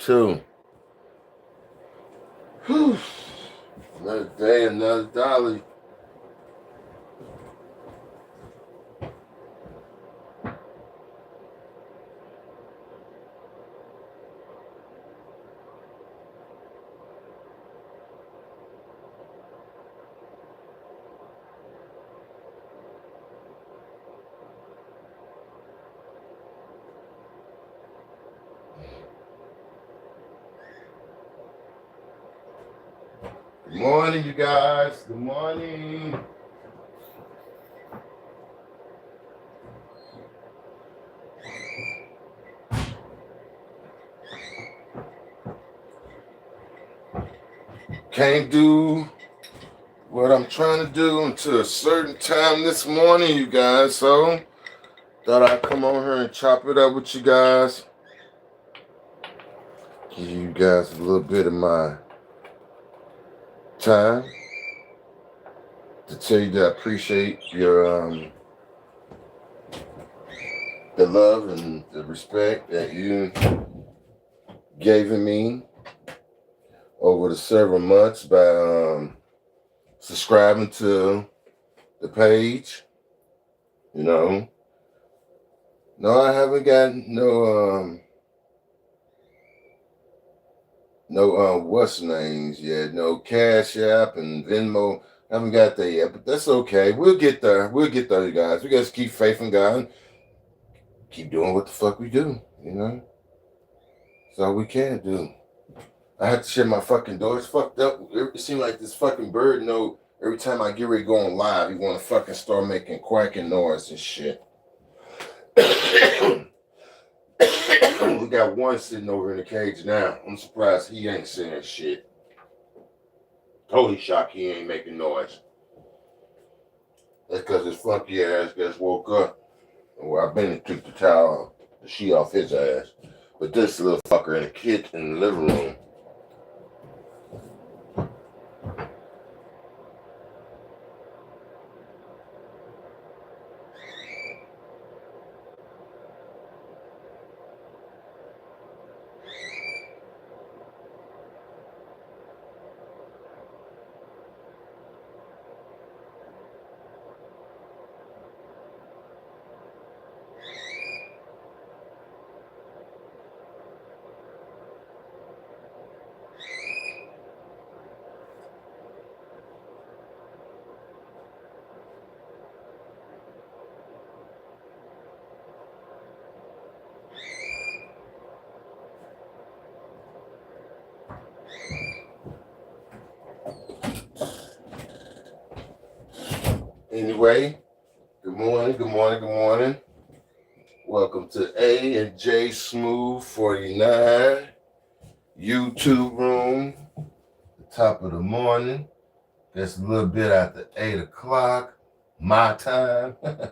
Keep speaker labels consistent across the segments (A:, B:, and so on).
A: too. Whew. Another day, another dollar. Good morning, you guys. Good morning. Can't do what I'm trying to do until a certain time this morning, you guys. So, thought I'd come on here and chop it up with you guys. Give you guys a little bit of my time to tell you that I appreciate your the love and the respect that you given me over the several months by subscribing to the page. No, I haven't got no what's names yet. No Cash App and Venmo. I haven't got that yet, but that's okay. We'll get there. We'll get there, you guys. We got to keep faith in God. Keep doing what the fuck we do. That's all we can do. I had to shut my fucking door. It's fucked up. It seemed like this fucking bird every time I get ready to go on live, he want to fucking start making quacking noise and shit. We got one sitting over in the cage now. I'm surprised he ain't saying shit. Totally shocked he ain't making noise. That's because his funky ass just woke up. Well, I've been and took the sheet off his ass. But this little fucker in the kitchen, in the living room. Anyway, good morning. Welcome to ANJ Smooth 49 YouTube room. The top of the morning. That's a little bit after 8 o'clock. My time. I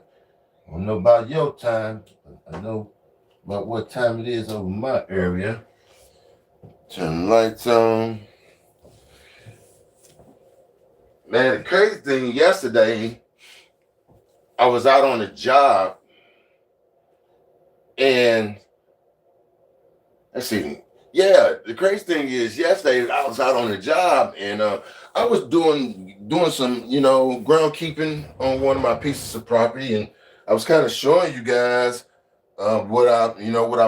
A: don't know about your time. I know about what time it is over my area. Turn the lights on. Man, the crazy thing yesterday, I was out on a job, and let's see. Yeah, the crazy thing is yesterday I was out on a job, and I was doing some, groundkeeping on one of my pieces of property, and I was kind of showing you guys what I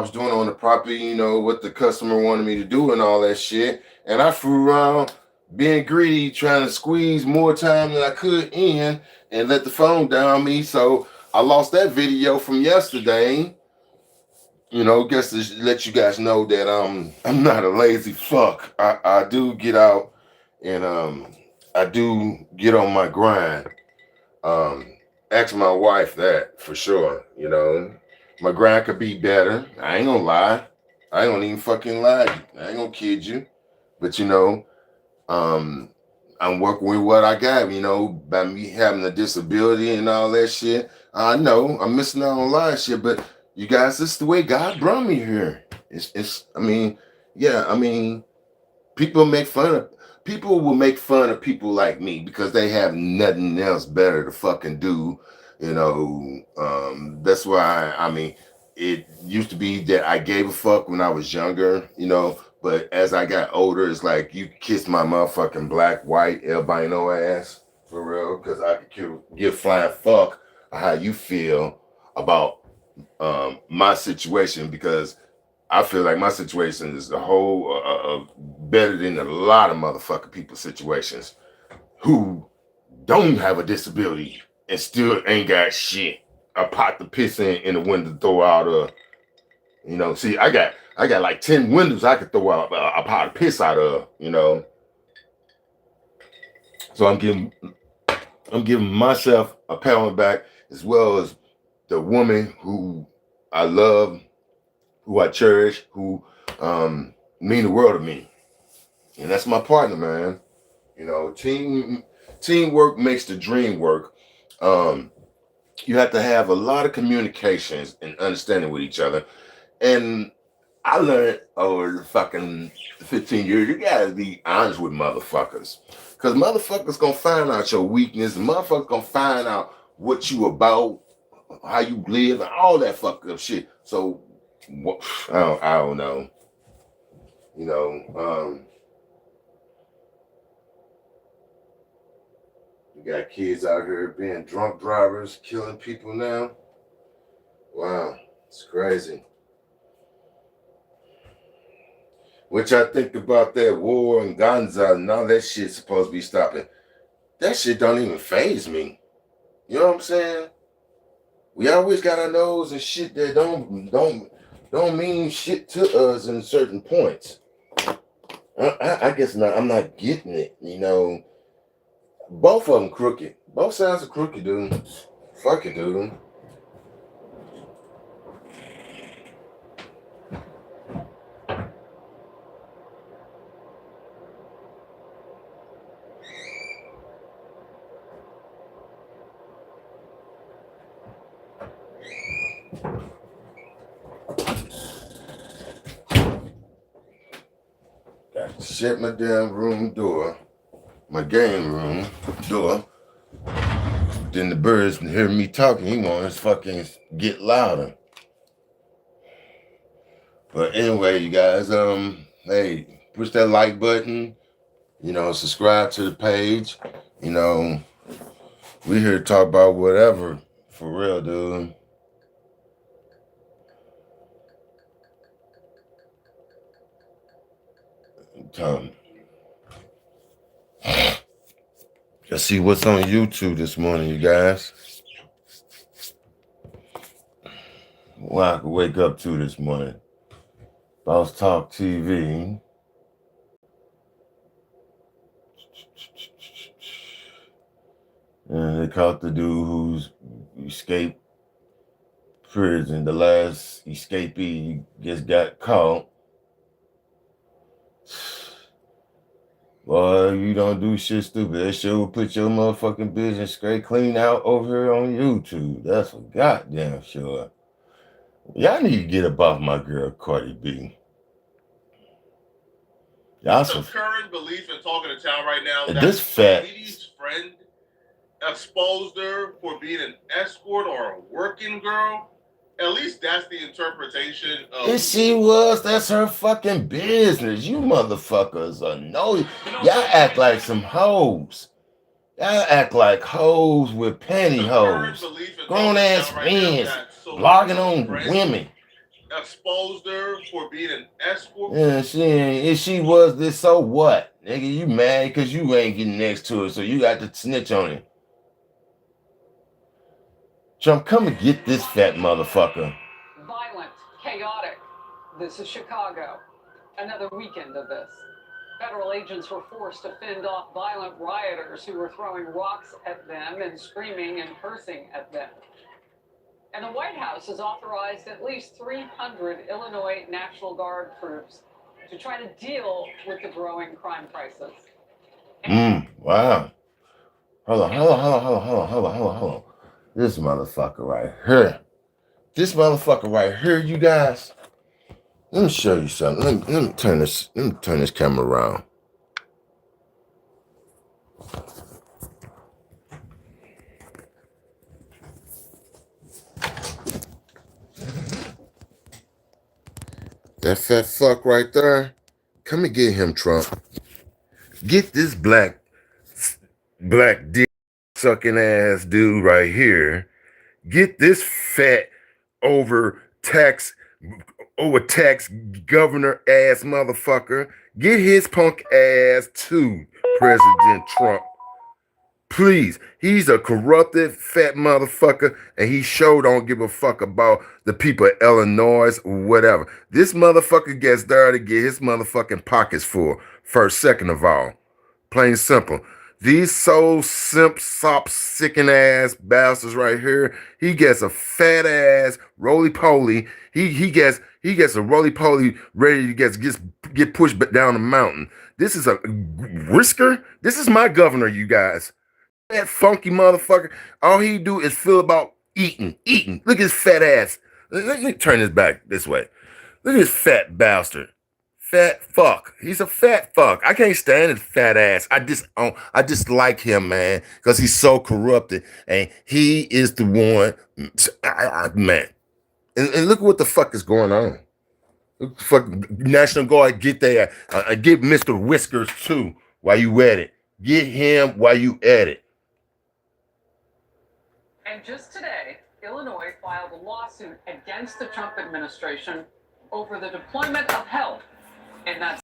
A: was doing on the property, what the customer wanted me to do and all that shit. And I flew around being greedy, trying to squeeze more time than I could in and let the phone down me. So I lost that video from yesterday. Just to let you guys know that I'm not a lazy fuck. I do get out and I do get on my grind. Ask my wife that for sure. My grind could be better. I ain't gonna lie. I ain't gonna even fucking lie. I ain't gonna kid you. But I'm working with what I got, by me having a disability and all that shit. I know I'm missing out on a lot of shit, but you guys, this is the way God brought me here. People will make fun of people like me because they have nothing else better to fucking do. That's why, it used to be that I gave a fuck when I was younger, But as I got older, it's like you kiss my motherfucking black, white, albino ass for real, because I could give flying fuck how you feel about my situation, because I feel like my situation is the whole better than a lot of motherfucking people's situations who don't have a disability and still ain't got shit. A pot to piss in the window to throw out see, I got like 10 windows I could throw out a pot of piss out of. So I'm giving myself a pat on the back, as well as the woman who I love, who I cherish, who mean the world to me. And that's my partner, man. Teamwork makes the dream work. You have to have a lot of communications and understanding with each other. And I learned over the fucking 15 years, you gotta be honest with motherfuckers. Cause motherfuckers gonna find out your weakness. Motherfuckers gonna find out what you about, how you live, and all that fucked up shit. So, I don't know. You know, you got kids out here being drunk drivers, killing people now. Wow, it's crazy. Which I think about that war and Gaza and all that shit supposed to be stopping. That shit don't even faze me. You know what I'm saying? We always got our nose and shit that don't mean shit to us in certain points. I guess not. I'm not getting it. Both of them crooked. Both sides are crooked, dude. Fuck it, dude. Got to shut my damn room door, my game room door. Then the birds hear me talking. He wants to fucking get louder. But anyway, you guys, hey, push that like button. Subscribe to the page. We here to talk about whatever, for real, dude. Let's see what's on YouTube this morning, you guys. What I could wake up to this morning. Boss Talk TV. And they caught the dude who's escaped prison. The last escapee just got caught. Boy, you don't do shit stupid. That shit will put your motherfucking business straight clean out over here on YouTube. That's for goddamn sure. Y'all need to get up off my girl Cardi B.
B: Y'all some current belief in talking to town right now that
A: this fat
B: lady's friend exposed her for being an escort or a working girl. At least that's the interpretation of.
A: If she was, that's her fucking business. You motherfuckers are y'all act like some hoes. Y'all act like hoes with pantyhose. Grown ass men blogging on women.
B: Exposed her for being an escort.
A: Yeah, if she was this, so what? Nigga, you mad because you ain't getting next to her, so you got to snitch on it. Trump, come and get this fat motherfucker.
C: Violent, chaotic. This is Chicago. Another weekend of this. Federal agents were forced to fend off violent rioters who were throwing rocks at them and screaming and cursing at them. And the White House has authorized at least 300 Illinois National Guard troops to try to deal with the growing crime crisis.
A: Wow. Hold on. This motherfucker right here. You guys. Let me show you something. Let me turn this camera around. That fat fuck right there, Come and get him, Trump. Get this black dick sucking ass dude right here. Get this fat over tax governor ass motherfucker. Get his punk ass to President Trump. Please, he's a corrupted fat motherfucker, and he sure don't give a fuck about the people of Illinois or whatever. This motherfucker gets there to get his motherfucking pockets full. First, second of all, plain simple. These soul simp sop sicking ass bastards right here. He gets a fat ass roly poly. He gets a roly poly ready to get pushed down the mountain. This is a whisker. This is my governor, you guys. That funky motherfucker, all he do is feel about eating. Look at his fat ass. Let me turn his back this way. Look at this fat bastard. Fat fuck. He's a fat fuck. I can't stand his fat ass. I just like him, man, because he's so corrupted, and he is the one, man. And look what the fuck is going on. Look, fuck, National Guard, get there. Get Mr. Whiskers too while you at it. Get him while you at it.
C: And just today, Illinois filed a lawsuit against the Trump administration over the deployment of help in that.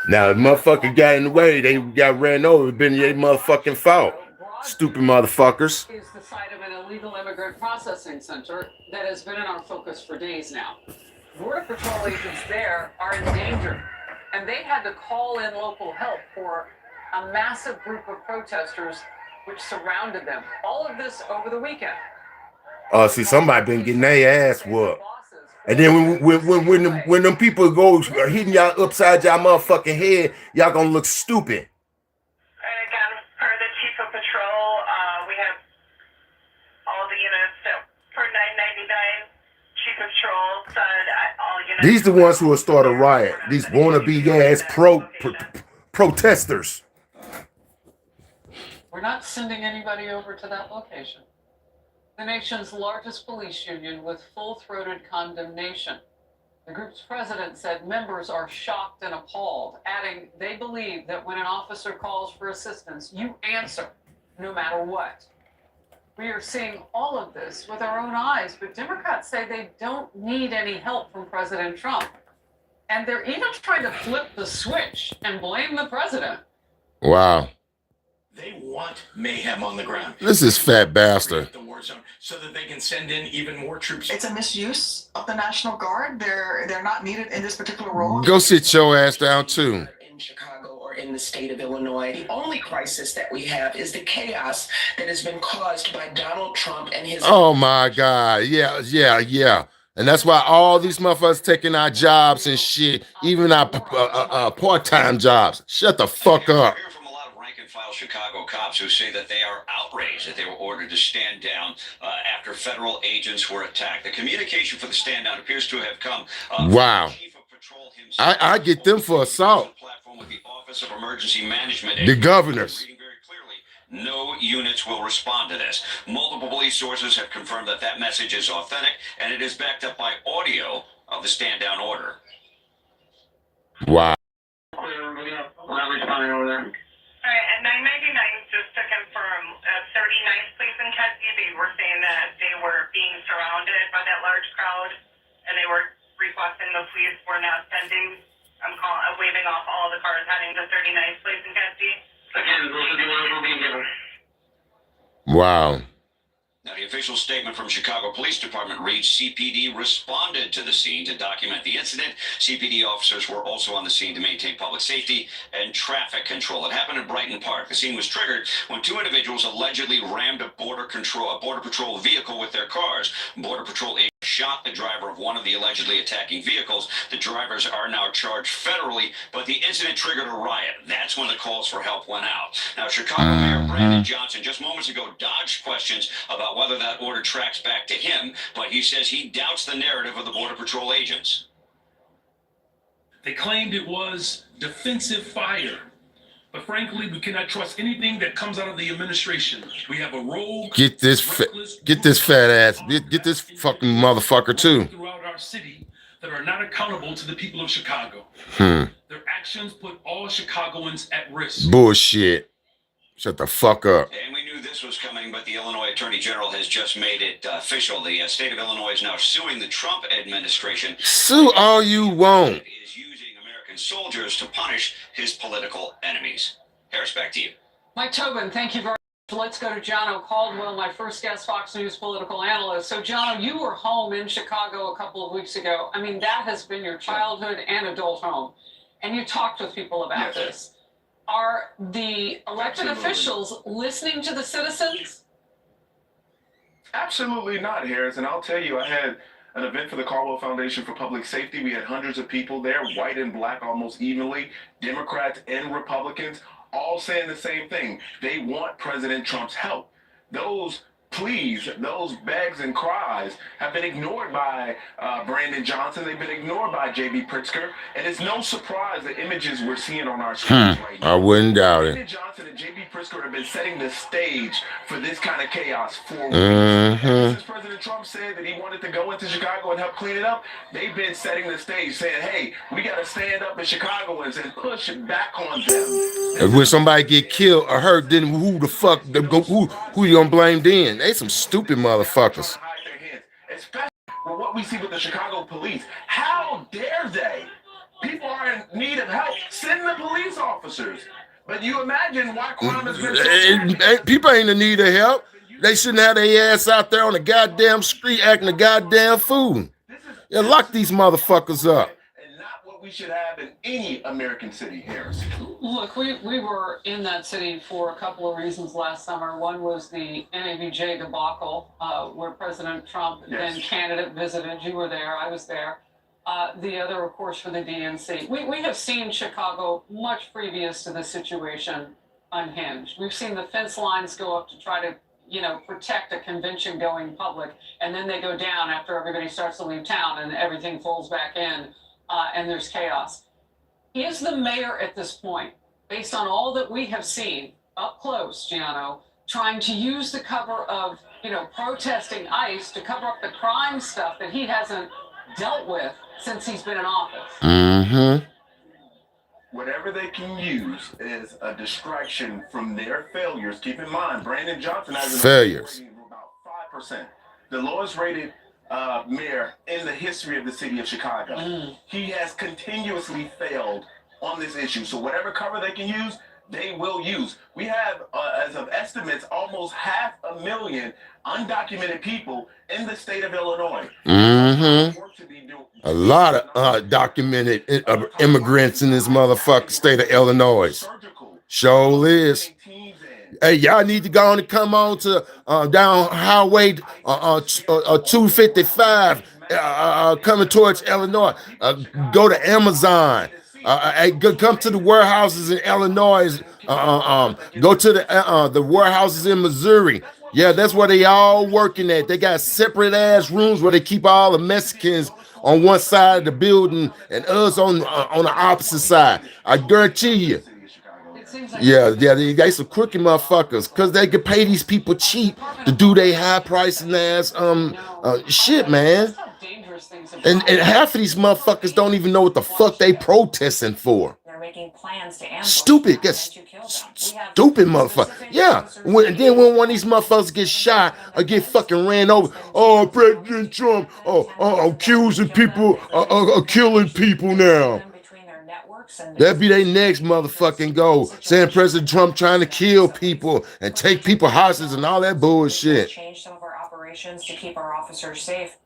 A: Now, the motherfucker got in the way. They got ran over. It's been their motherfucking fault. Stupid motherfuckers.
C: Is the site of an illegal immigrant processing center that has been in our focus for days now. Border Patrol agents there are in danger, and they had to call in local help for a massive group of protesters which surrounded them. All of this over the weekend.
A: Oh, see, somebody been getting their ass whooped. And then when them people go hitting y'all upside y'all motherfucking head, y'all gonna look stupid.
D: And again, per the chief of patrol, we have all the units that for 999. Chief of patrol said all units.
A: These the ones who will start a riot. These wannabe ass protesters.
C: We're not sending anybody over to that location. The nation's largest police union with full-throated condemnation. The group's president said members are shocked and appalled, adding they believe that when an officer calls for assistance, you answer, no matter what. We are seeing all of this with our own eyes, but Democrats say they don't need any help from President Trump. And they're even trying to flip the switch and blame the president.
A: Wow.
E: They want mayhem on the ground.
A: This is fat bastard.
E: The war zone so that they can send in even more troops.
F: It's a misuse of the National Guard. They're not needed in this particular role.
A: Go sit your ass down too.
G: In Chicago or in the state of Illinois, the only crisis that we have is the chaos that has been caused by Donald Trump and his.
A: Oh my God! Yeah. And that's why all these motherfuckers taking our jobs and shit, even our part-time jobs. Shut the fuck up.
H: Chicago cops who say that they are outraged that they were ordered to stand down after federal agents were attacked. The communication for the stand down appears to have come
A: wow.
H: From the chief of patrol himself.
A: I get them for assault.
H: Platform with the Office of Emergency Management.
A: The governors.
H: Reading very clearly, no units will respond to this. Multiple police sources have confirmed that that message is authentic, and it is backed up by audio of the stand down order.
A: Wow.
D: All right, at 999, just to confirm, 39th Place in Kedzie, they were saying that they were being surrounded by that large crowd, and they were requesting the police were not sending. I'm waving off all the cars heading to 39th Place in Kedzie. Again, those are the ones we're being given.
A: Wow.
H: Now, the official statement from Chicago Police Department reads, CPD responded to the scene to document the incident. CPD officers were also on the scene to maintain public safety and traffic control. It happened in Brighton Park. The scene was triggered when two individuals allegedly rammed a Border Patrol vehicle with their cars. Border Patrol agents shot the driver of one of the allegedly attacking vehicles. The drivers are now charged federally, but the incident triggered a riot. That's when the calls for help went out. Now, Chicago Mayor Brandon Johnson just moments ago dodged questions about whether that order tracks back to him, but he says he doubts the narrative of the Border Patrol agents.
E: They claimed it was defensive fire. But frankly, we cannot trust anything that comes out of the administration. We have a rogue.
A: Get this fat ass. Get this fucking motherfucker too.
E: Throughout our city that are not accountable to the people of Chicago.
A: Their
E: actions actions put all Chicagoans at risk.
A: Bullshit. Shut the fuck up.
H: And we knew this was coming, but the Illinois Attorney General has just made it official. The state of Illinois is now suing the Trump administration.
A: Sue all you want.
H: Is using American soldiers to punish his political enemies. Harris, back to you.
C: Mike Tobin, thank you very much. Let's go to Jono Caldwell, my first guest Fox News political analyst. So, Jono, you were home in Chicago a couple of weeks ago. I mean, that has been your childhood and adult home. And you talked with people about this. Are the elected officials listening to the citizens?
I: Absolutely not, Harris. And I'll tell you, I had an event for the Caldwell Foundation for Public Safety. We had hundreds of people there, white and black almost evenly, Democrats and Republicans, all saying the same thing. They want President Trump's help. Those pleas, those begs and cries have been ignored by Brandon Johnson. They've been ignored by J.B. Pritzker. And it's no surprise the images we're seeing on our screens right now.
A: I wouldn't doubt it.
I: Brandon Johnson and J.B. Pritzker have been setting the stage for this kind of chaos for weeks. Since President Trump said that he wanted to go into Chicago and help clean it up, they've been setting the stage, saying, hey, we got to stand up as Chicagoans and push back on them.
A: When somebody get killed or hurt, then who the fuck, who you gonna blame then? They some stupid motherfuckers.
I: Especially with what we see with the Chicago police. How dare they? People are in need of help. Send the police officers. But you imagine why crime has been so
A: people ain't in need of help. They shouldn't have their ass out there on the goddamn street acting a goddamn fool. Yeah, lock these motherfuckers up.
I: And not what we should have in any American city, Harris.
C: Look, we were in that city for a couple of reasons last summer. One was the NABJ debacle, where President Trump, then candidate, visited. You were there. I was there. The other, of course, for the DNC. We have seen Chicago much previous to the situation unhinged. We've seen the fence lines go up to try to, protect a convention going public, and then they go down after everybody starts to leave town and everything falls back in, and there's chaos. Is the mayor at this point, based on all that we have seen up close, Giano, trying to use the cover of, protesting ICE to cover up the crime stuff that he hasn't dealt with since he's been in office?
I: Whatever they can use is a distraction from their failures. Keep in mind, Brandon Johnson has a rating of about 5%. The lowest rated mayor in the history of the city of Chicago. He has continuously failed on this issue. So whatever cover they can use, they will use. We have, as of estimates, almost 500,000 undocumented people in the state of Illinois.
A: A lot of documented immigrants in this motherfucking state of Illinois. Sure is. Hey, y'all need to go on and come on to down Highway 255 coming towards Illinois. Go to Amazon. Come to the warehouses in Illinois. Go to the warehouses in Missouri. Yeah, that's where they all working at. They got separate ass rooms where they keep all the Mexicans on one side of the building and us on the opposite side. I guarantee you. Yeah, they got some crooked motherfuckers because they can pay these people cheap to do their high pricing ass shit, man. And half of these motherfuckers don't even know what the fuck they protesting for.
J: They're making plans to
A: stupid motherfucker. Yeah. And then when one of these motherfuckers gets shot or get fucking ran over, oh, President Trump, accusing people of killing people now. That'd be their next motherfucking goal. Saying President Trump trying to kill people and take people hostage and all that bullshit.
J: Change some of our operations to keep our officers safe.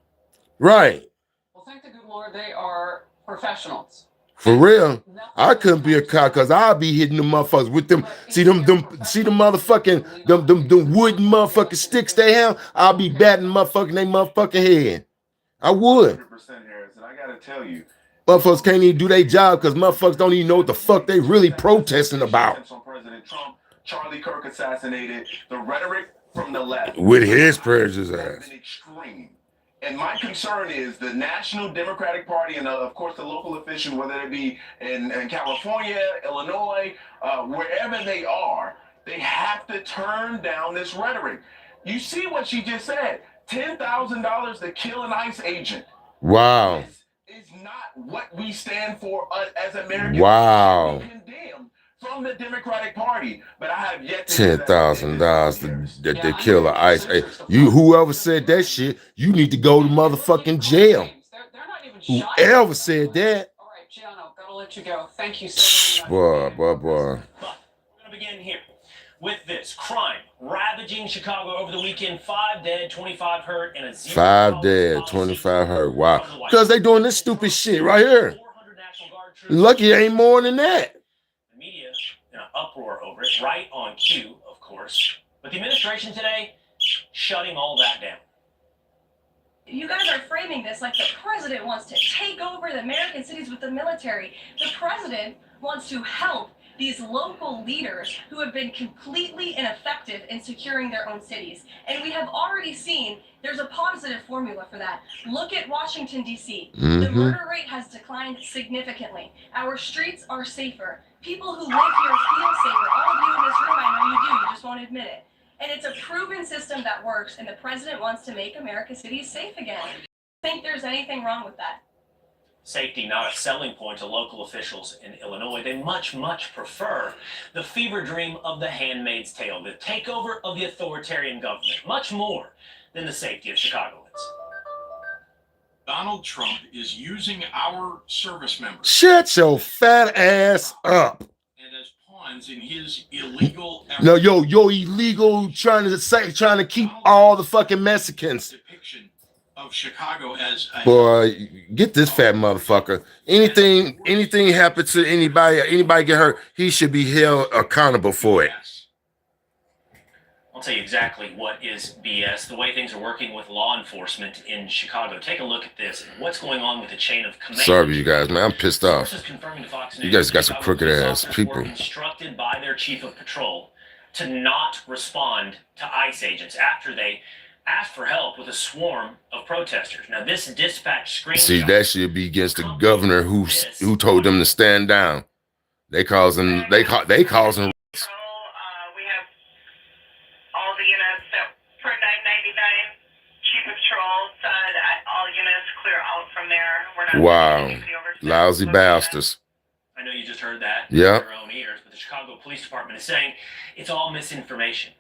A: Right.
C: Well, thank the good Lord, they are professionals.
A: For real, I couldn't be a cop because I'll be hitting the motherfuckers with them. See the motherfucking them wooden motherfucking sticks they have. I'll be batting they motherfucking head. I would.
I: 100%, Harris, and I gotta tell you,
A: motherfuckers can't even do their job because motherfuckers don't even know what the fuck they really protesting about.
I: On President Trump, Charlie Kirk assassinated. The rhetoric from the left
A: with his prejudice ass.
I: Extreme. And my concern is the National Democratic Party and, of course, the local officials, whether it be in California, Illinois, wherever they are, they have to turn down this rhetoric. You see what she just said, $10,000 to kill an ICE agent.
A: Wow.
I: This is not what we stand for as Americans.
A: Wow.
I: We condemn from the Democratic Party, but I have yet to
A: $10,000 that they kill an ICE. Hey, you, whoever said that shit, you need to go to motherfucking jail.
C: They're not even shy.
A: Whoever said that.
C: All right, Gianno, gotta let you go. Thank you so very much.
A: Boy.
K: But we're going to begin here with this crime ravaging Chicago over the weekend. 5 dead, 25 hurt, and a 0
A: 5 dead, 25 hurt. Wow. Because they doing this stupid shit right here. Lucky it ain't more than that.
K: The media in an uproar over it, right on cue, of course. But the administration today shutting all that down.
L: You guys are framing this like the president wants to take over the American cities with the military. The president wants to help these local leaders who have been completely ineffective in securing their own cities. And we have already seen there's a positive formula for that. Look at Washington, D.C. The murder rate has declined significantly. Our streets are safer. People who live here feel safer. All of you in this room, I know you do. You just won't admit it. And it's a proven system that works, and the president wants to make America's cities safe again. I don't think there's anything wrong with that.
K: Safety not a selling point to local officials in Illinois. They much prefer the fever dream of the Handmaid's Tale, the takeover of the authoritarian government, much more than the safety of Chicagoans.
E: Donald Trump is using our service members.
A: Shut your fat ass up.
E: And as pawns in his illegal effort.
A: No, yo, illegal trying to keep all the fucking Mexicans.
E: Depiction of Chicago as a
A: Boy, get this fat motherfucker. Anything happen to anybody get hurt, he should be held accountable for it.
K: I'll tell you exactly what is BS, the way things are working with law enforcement in Chicago. Take a look at this. What's going on with the chain of command?
A: Sorry, you guys, man. I'm pissed off.
K: Confirming to Fox
A: You
K: News,
A: guys got some crooked ass
K: police
A: people.
K: were instructed by their chief of patrol to not respond to ICE agents after they asked for help with a swarm of protesters. Now, this dispatch screenshot.
A: See, that should be against the governor who told them to stand down. They causing.
D: All the units that for $9.99, Chief of Patrol said all units clear out from there. We're not
A: Wow, lousy bastards.
K: I know you just heard that
A: with your
K: own ears, but the Chicago Police Department is saying it's all misinformation.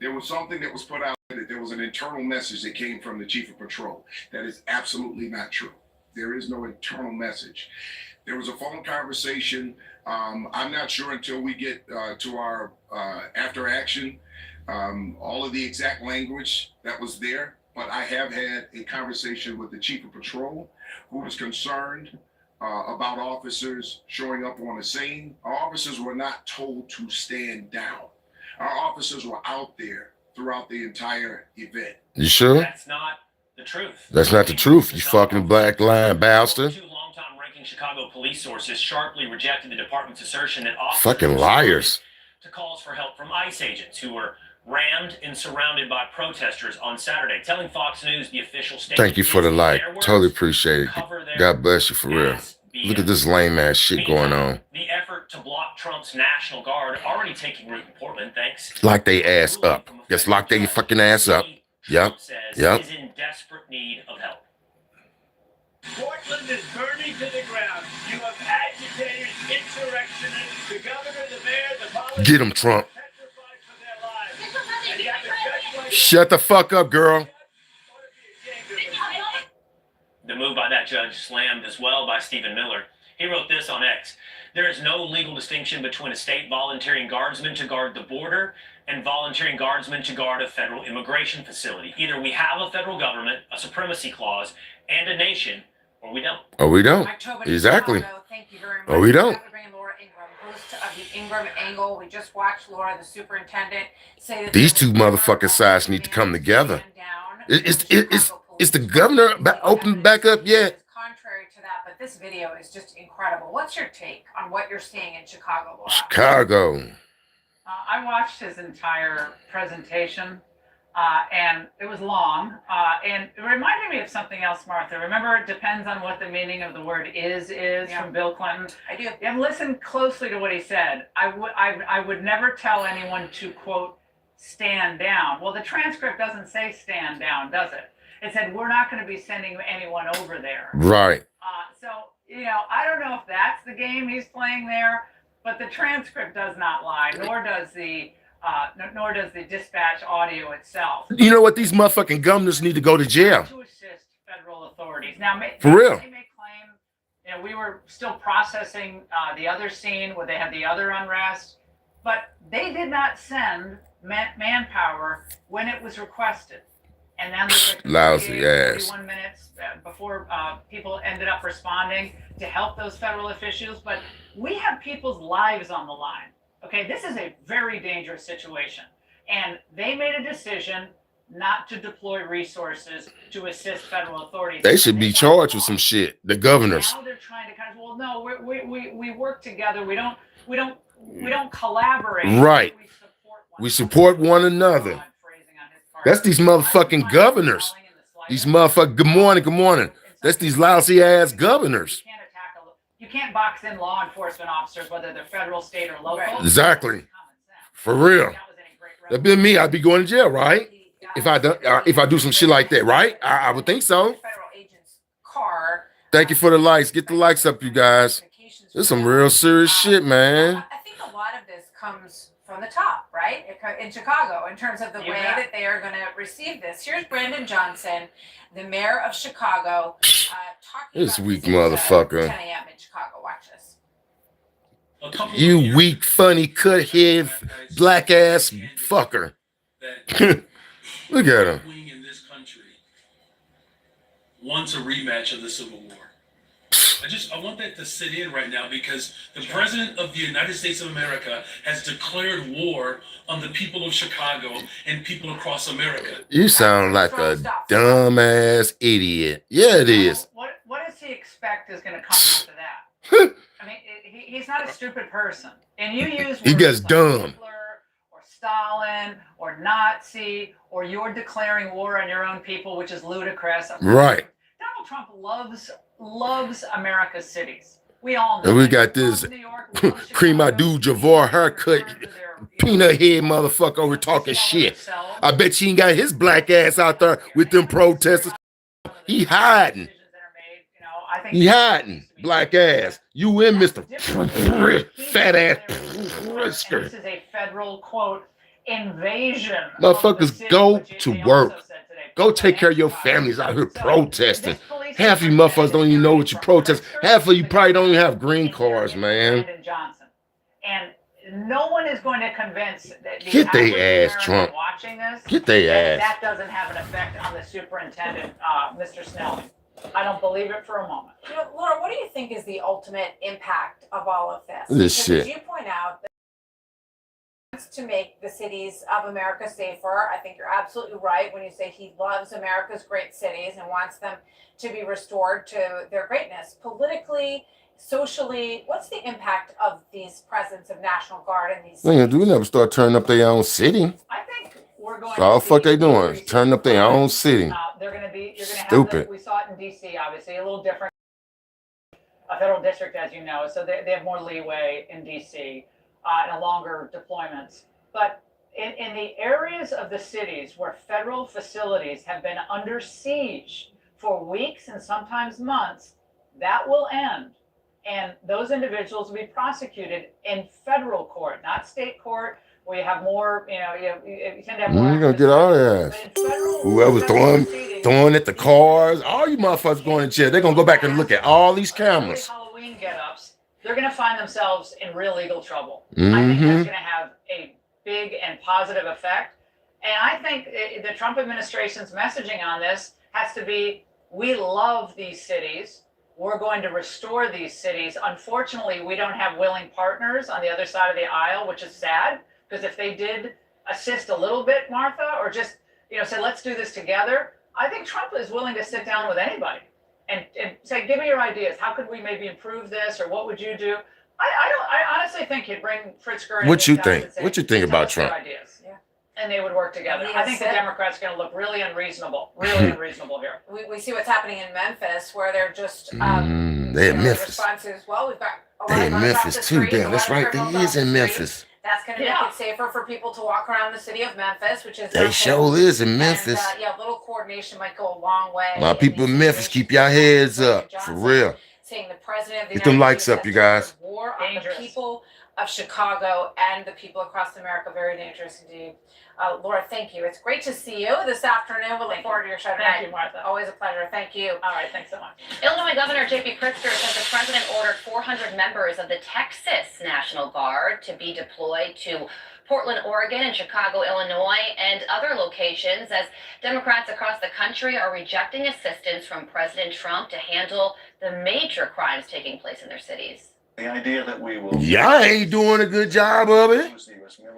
M: There was something that was put out that there was an internal message that came from the Chief of Patrol. That is absolutely not true. There is no internal message. There was a phone conversation. I'm not sure until we get to our after action, all of the exact language that was there. But I have had a conversation with the Chief of Patrol, who was concerned about officers showing up on the scene. Our officers were not told to stand down. Our officers were out there throughout the entire event.
A: You sure?
K: That's not the truth.
A: That's not the truth, you fucking black line bastard.
K: Two longtime ranking Chicago police sources sharply rejected the department's assertion that officers
A: Fucking liars.
K: to calls for help from ICE agents who were rammed and surrounded by protesters on Saturday, telling Fox News the official statement.
A: Thank you for the like. Totally appreciate it. God bless you for real. Look at this lame ass shit going on.
K: The effort to block Trump's National Guard already taking root in Portland, thanks.
A: Lock they ass up. Just lock they fucking ass up. Yep. Yep.
K: Is in desperate need of help.
N: Portland is burning to the ground. You have agitators, insurrectionists, the governor, the mayor, the politicians.
A: Get him, Trump. Shut the fuck up, girl.
K: The move by that judge slammed as well by Stephen Miller. He wrote this on X. There is no legal distinction between a state volunteering guardsman to guard the border and volunteering guardsmen to guard a federal immigration facility. Either we have a federal government, a supremacy clause, and a nation, or we don't.
A: Or we don't. Exactly.
O: Thank you very much.
A: Or we don't.
O: Laura Ingram, host of the Ingram Angle. We just watched Laura, the superintendent, say that
A: These two motherfucking sides need to come together. Is the governor opened back up yet?
O: Contrary to that, but this video is just incredible. What's your take on what you're seeing in Chicago, Laura?
A: Chicago.
C: I watched his entire presentation, and it was long, and it reminded me of something else, Martha. Remember, it depends on what the meaning of the word is from Bill Clinton.
O: I do.
C: And listen closely to what he said. I would never tell anyone to, quote, stand down. Well, the transcript doesn't say stand down, does it?
P: it said, we're not going to be sending anyone over there.
A: Right.
P: So, you know, I don't know if that's the game he's playing there, but the transcript does not lie, nor does the dispatch audio itself.
A: You know what? These motherfucking governors need to go to jail.
P: To assist federal authorities. Now,
A: for real.
P: They may claim, you know, we were still processing the other scene where they had the other unrest, but they did not send manpower when it was requested. And then there's like
A: lousy ass.
P: 41 minutes before people ended up responding to help those federal officials. But we have people's lives on the line. Okay, this is a very dangerous situation. And they made a decision not to deploy resources to assist federal authorities.
A: They should be charged with some shit. The governors.
P: Now they're trying to kind of, well, no, we work together. We don't collaborate.
A: Right. We support one another. That's these motherfucking governors. These motherfucking, good morning. That's these lousy ass governors.
P: You can't box in law enforcement officers, whether they're federal, state, or local.
A: Exactly. For real. That'd be me. I'd be going to jail, right? If I do some shit like that, right? I would think so. Thank you for the likes. Get the likes up, you guys. This is some real serious shit, man.
O: I think a lot of this comes from the top, right? In Chicago, in terms of the way that they are going to receive this. Here's Brandon Johnson, the mayor of Chicago, talking
A: this
O: about
A: weak
O: this
A: motherfucker.
O: 10 a.m. in Chicago. Watch this.
A: You weak, funny, cut head, black ass fucker. Look at him.
E: In this country wants a rematch of the Civil War. I want that to sit in right now, because the president of the United States of America has declared war on the people of Chicago and people across America.
A: You sound like a dumbass idiot. Yeah, it is.
P: What does he expect is going to come after that? I mean, he's not a stupid person. And you use
A: he gets dumb.
P: Or Stalin or Nazi, or you're declaring war on your own people, which is ludicrous.
A: Right.
P: Donald Trump loves America's cities. We all know.
A: And we got this Cream Abdul-Jabbar haircut, peanut head motherfucker over talking shit. I bet she ain't got his black ass out there with them protesters. He hiding. He hiding, black ass. You in, Mr. Fat ass.
P: This is a federal quote invasion.
A: Motherfuckers, go to work. Go take care of your families out here protesting. Half of you motherfuckers don't even know what you protest. Half of you probably don't even have green cards, man.
P: And no one is going to convince that
A: get their ass, Trump.
P: Watching this,
A: get their ass.
P: That doesn't have an effect on the superintendent, Mr. Snelling. I don't believe it for a moment.
O: You know, Laura, what do you think is the ultimate impact of all of this?
A: This shit.
O: As you point out, to make the cities of America safer. I think you're absolutely right when you say he loves America's great cities and wants them to be restored to their greatness. Politically, socially, what's the impact of these presence of National Guard in these cities?
A: We never start turning up their own city.
P: I think we're going
A: so all the fuck they doing? Turning up their own city.
P: They're going to be
A: stupid.
P: We saw it in D.C., obviously, a little different. A federal district, as you know, so they have more leeway in D.C. And longer deployments. But in the areas of the cities where federal facilities have been under siege for weeks and sometimes months, that will end. And those individuals will be prosecuted in federal court, not state court, where you have more, you tend to have more.
A: You're going to get all their ass. Whoever's throwing at the cars, all you motherfuckers going to jail. They're going to go back and look at all these cameras.
P: Halloween get-ups. They're going to find themselves in real legal trouble. I think that's going to have a big and positive effect. And I think the Trump administration's messaging on this has to be, we love these cities. We're going to restore these cities. Unfortunately, we don't have willing partners on the other side of the aisle, which is sad, because if they did assist a little bit, Martha, or just, say, let's do this together, I think Trump is willing to sit down with anybody. And say, give me your ideas. How could we maybe improve this, or what would you do? I honestly think he'd bring Fritz Gurr.
A: What you think? What you think about Trump?
P: Ideas. Yeah. And they would work together. I think the Democrats are going to look really unreasonable here.
O: We see what's happening in Memphis, where they're just
A: they're in Memphis.
O: Responses. Well, we've got
A: they're in Memphis too. Damn, that's right. They is in Memphis.
O: That's going to make it safer for people to walk around the city of Memphis, which is
A: They sure is in Memphis.
O: And, a little coordination might go a long way.
A: My people in Memphis, keep your heads up, for real.
O: Saying the president of the
A: Get them
O: United
A: likes
O: States
A: up, you guys.
O: War on the people of Chicago and the people across America. Very dangerous indeed. Laura, thank you. It's great to see you this afternoon. We look forward to your show tonight.
P: Thank you, Martha.
O: Always a pleasure. Thank you.
P: All right, thanks so much.
Q: Illinois Governor J.B. Pritzker says the president ordered 400 members of the Texas National Guard to be deployed to Portland, Oregon, and Chicago, Illinois, and other locations as Democrats across the country are rejecting assistance from President Trump to handle the major crimes taking place in their cities.
R: The idea that we will...
A: Y'all ain't doing a good job of it.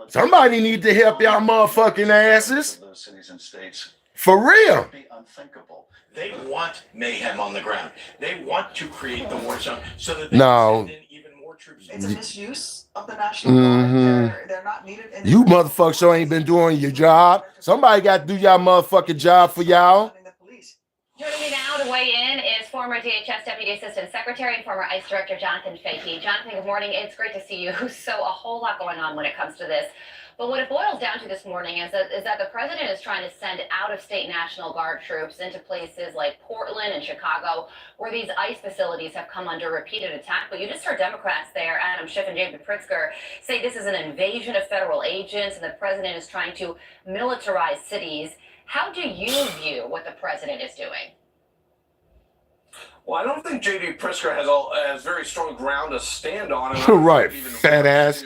A: Somebody need to help y'all motherfucking asses.
R: Those cities and states.
A: For real.
R: Be unthinkable.
S: They want mayhem on the ground. They want to create the war zone so that they
A: No.
S: can send in even more troops.
F: It's a misuse of the National Guard. They're not needed.
A: You motherfuckers sure ain't been doing your job. Somebody got to do y'all motherfucking job for y'all.
Q: Joining me now to weigh in is former DHS Deputy Assistant Secretary and former ICE Director Jonathan Fahey. Jonathan, good morning. It's great to see you. So a whole lot going on when it comes to this. But what it boils down to this morning is that the president is trying to send out-of-state National Guard troops into places like Portland and Chicago, where these ICE facilities have come under repeated attack. But you just heard Democrats there, Adam Schiff and J.B. Pritzker, say this is an invasion of federal agents and the president is trying to militarize cities. How do you view what the president is doing?
S: Well, I don't think J.D. Pritzker has very strong ground to stand on.
A: Right, fat ass.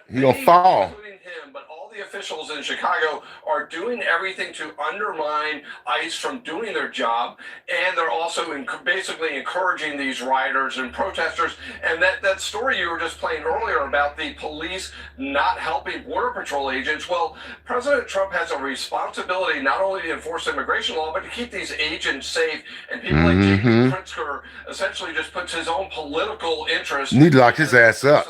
A: He gonna fall.
S: Including him, but all the officials in Chicago are doing everything to undermine ICE from doing their job, and they're also basically encouraging these rioters and protesters. And that story you were just playing earlier about the police not helping Border Patrol agents, well, President Trump has a responsibility not only to enforce immigration law, but to keep these agents safe. And people like J.D. Pritzker essentially just puts his own political interest.
A: Need to lock his ass up.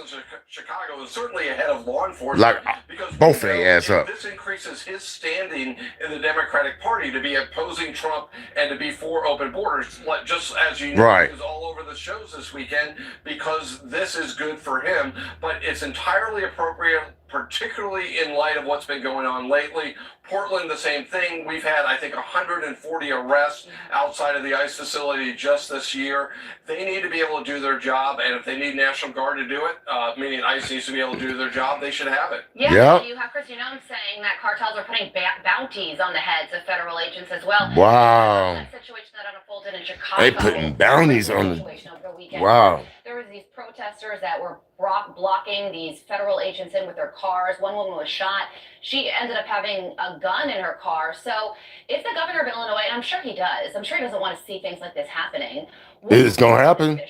S: Chicago is certainly ahead of law enforcement.
A: Like both their ass up.
S: This increases his standing in the Democratic Party to be opposing Trump and to be for open borders, just as you know,
A: right.
S: Is all over the shows this weekend because this is good for him. But it's entirely appropriate, particularly in light of what's been going on lately. Portland, the same thing. We've had, I think, 140 arrests outside of the ICE facility just this year. They need to be able to do their job, and if they need National Guard to do it, meaning ICE needs to be able to do their job, they should have it.
Q: Yeah, you have Kristi Noem saying that cartels are putting bounties on the heads of federal agents as well.
A: Wow.
Q: That situation that unfolded in Chicago.
A: They putting bounties on the... Wow.
Q: There was these protesters that were blocking these federal agents in with their cars. One woman was shot. She ended up having a gun in her car. So if the governor of Illinois, and I'm sure he does, I'm sure he doesn't want to see things like this happening.
A: It's going to happen.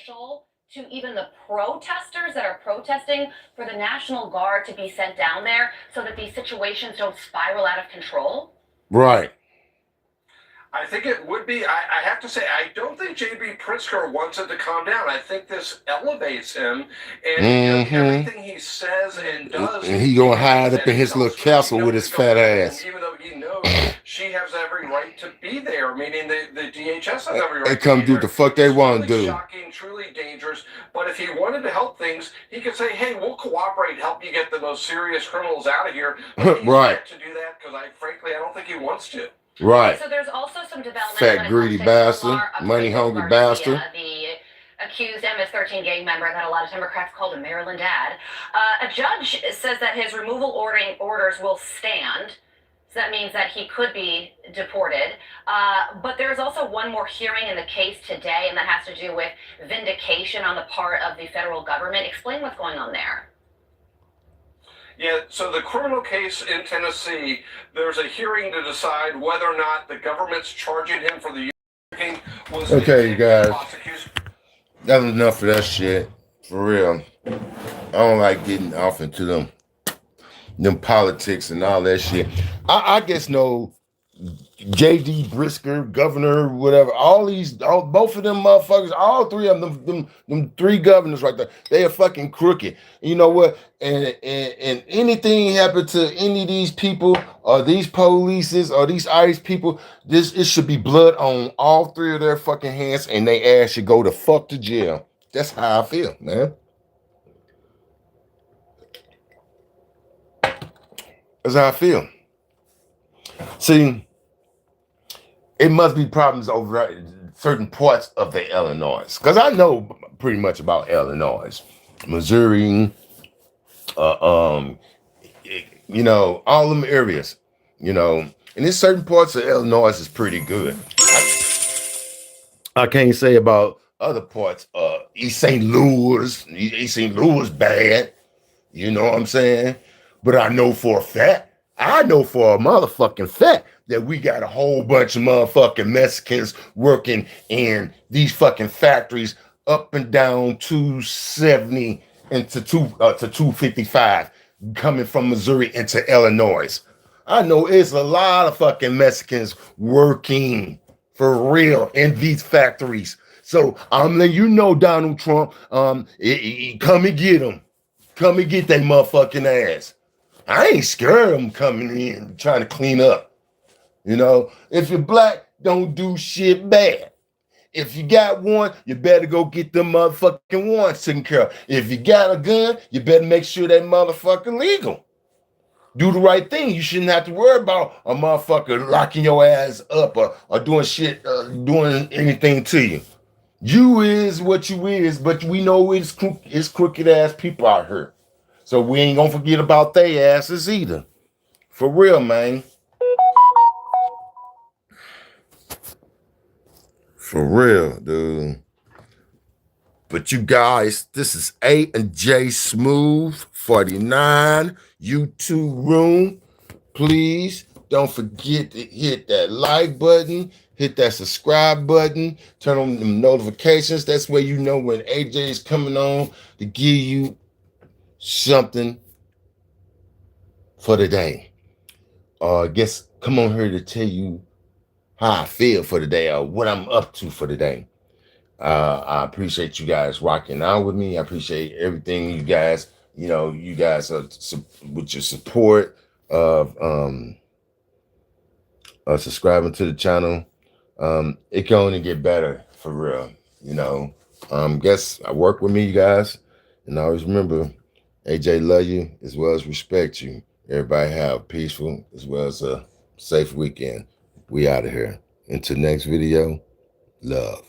Q: To even the protesters that are protesting for the National Guard to be sent down there so that these situations don't spiral out of control?
A: Right.
S: I think it would be. I have to say, I don't think J.B. Pritzker wants it to calm down. I think this elevates him, and everything he says and does.
A: And he gonna hide up in his little castle with his fat ass.
S: Even though he knows she has every right to be there, meaning the DHS has every right.
A: They come do the fuck they want to do.
S: Shocking, truly dangerous. But if he wanted to help things, he could say, "Hey, we'll cooperate, help you get the most serious criminals out of here." But he's
A: right.
S: To do that because frankly, I don't think he wants to.
A: Right.
Q: So there's also some development.
A: Fat greedy bastard, money hungry bastard.
Q: The accused MS-13 gang member that a lot of Democrats called a Maryland dad. A judge says that his removal orders will stand. So that means that he could be deported. But there's also one more hearing in the case today, and that has to do with vindication on the part of the federal government. Explain what's going on there.
S: Yeah, so the criminal case in Tennessee, there's a hearing to decide whether or not the government's charging him for the was
A: okay, you guys. That's enough of that shit. For real. I don't like getting off into them politics and all that shit. I guess no J.D. Pritzker, governor, whatever, both of them motherfuckers, all three of them three governors right there, they are fucking crooked. You know what? And anything happen to any of these people or these polices or these ICE people, it should be blood on all three of their fucking hands and they ass should go the fuck to jail. That's how I feel, man. That's how I feel. See, it must be problems over certain parts of the Illinois, because I know pretty much about Illinois, Missouri, you know, all them areas, you know, and in certain parts of Illinois is pretty good. I can't say about other parts. East St. Louis, East St. Louis bad. You know what I'm saying? But I know for a fact, I know for a motherfucking fact that we got a whole bunch of motherfucking Mexicans working in these fucking factories up and down 270 into to 255 coming from Missouri into Illinois. I know it's a lot of fucking Mexicans working for real in these factories. So I'm letting you know, Donald Trump, come and get them. Come and get that motherfucking ass. I ain't scared of them coming in trying to clean up. You know, if you're black, don't do shit bad. If you got one, you better go get them motherfucking warrants taken care of. If you got a gun, you better make sure that motherfucker legal. Do the right thing. You shouldn't have to worry about a motherfucker locking your ass up or doing shit, doing anything to you. You is what you is, but we know it's crooked ass people out here. So we ain't gonna forget about their asses either. For real, man. For real, dude. But you guys, this is ANJ Smooth 49 YouTube room. Please don't forget to hit that like button, hit that subscribe button, turn on the notifications. That's where you know when AJ is coming on to give you something for the day. I guess come on here to tell you how I feel for the day or what I'm up to for the day. I appreciate you guys rocking out with me. I appreciate everything you guys, you know, you guys are with your support of subscribing to the channel. It can only get better for real, you know. Guess I work with me, you guys, and always remember, AJ love you as well as respect you. Everybody have a peaceful as well as a safe weekend. We out of here. Until next video, love.